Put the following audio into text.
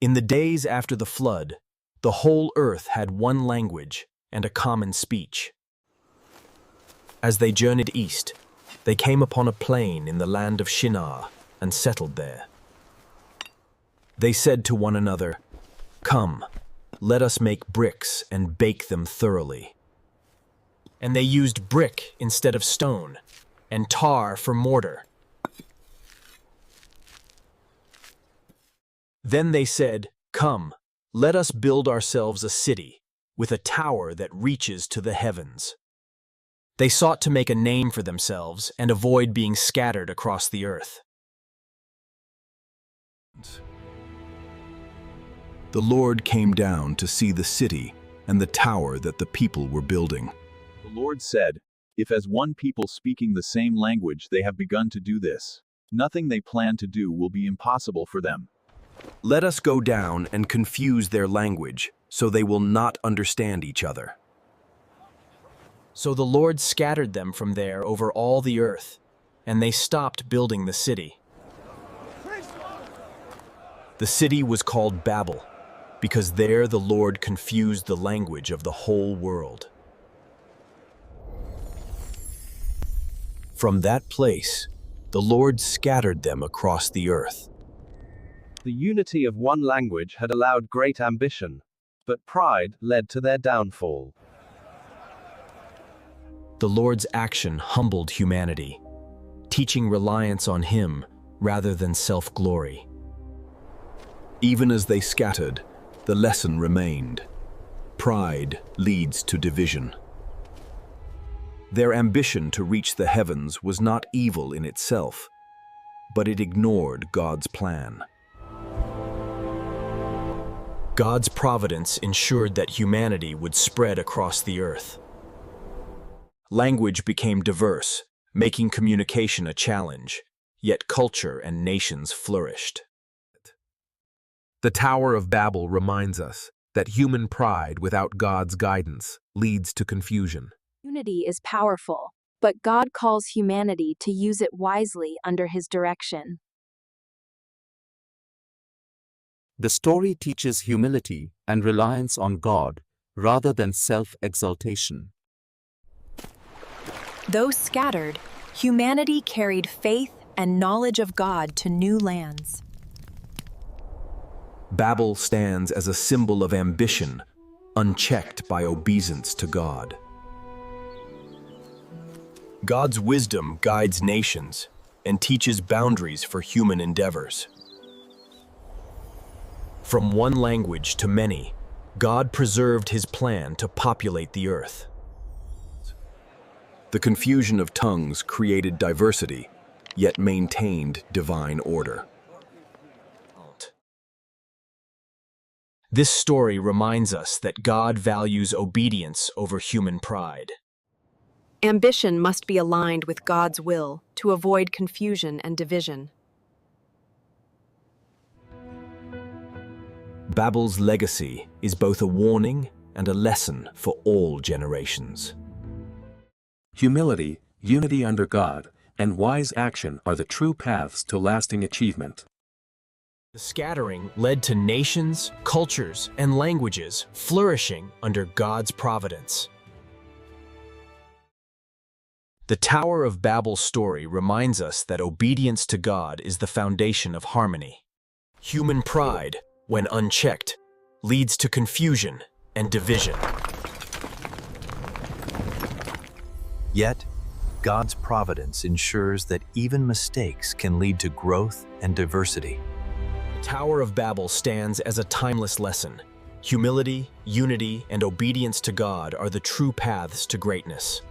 In the days after the flood, the whole earth had one language and a common speech. As they journeyed east, they came upon a plain in the land of Shinar and settled there. They said to one another, "Come, let us make bricks and bake them thoroughly." And they used brick instead of stone, and tar for mortar. Then they said, "Come, let us build ourselves a city, with a tower that reaches to the heavens." They sought to make a name for themselves and avoid being scattered across the earth. The Lord came down to see the city and the tower that the people were building. The Lord said, "If as one people speaking the same language they have begun to do this, nothing they plan to do will be impossible for them. Let us go down and confuse their language, so they will not understand each other." So the Lord scattered them from there over all the earth, and they stopped building the city. The city was called Babel, because there the Lord confused the language of the whole world. From that place, the Lord scattered them across the earth. The unity of one language had allowed great ambition, but pride led to their downfall. The Lord's action humbled humanity, teaching reliance on Him rather than self-glory. Even as they scattered, the lesson remained. Pride leads to division. Their ambition to reach the heavens was not evil in itself, but it ignored God's plan. God's providence ensured that humanity would spread across the earth. Language became diverse, making communication a challenge, yet culture and nations flourished. The Tower of Babel reminds us that human pride without God's guidance leads to confusion. Unity is powerful, but God calls humanity to use it wisely under His direction. The story teaches humility and reliance on God rather than self-exaltation. Though scattered, humanity carried faith and knowledge of God to new lands. Babel stands as a symbol of ambition, unchecked by obeisance to God. God's wisdom guides nations and teaches boundaries for human endeavors. From one language to many, God preserved His plan to populate the earth. The confusion of tongues created diversity, yet maintained divine order. This story reminds us that God values obedience over human pride. Ambition must be aligned with God's will to avoid confusion and division. Babel's legacy is both a warning and a lesson for all generations. Humility, unity under God, and wise action are the true paths to lasting achievement. The scattering led to nations, cultures, and languages flourishing under God's providence. The Tower of Babel story reminds us that obedience to God is the foundation of harmony. Human pride, when unchecked, leads to confusion and division. Yet, God's providence ensures that even mistakes can lead to growth and diversity. The Tower of Babel stands as a timeless lesson. Humility, unity, and obedience to God are the true paths to greatness.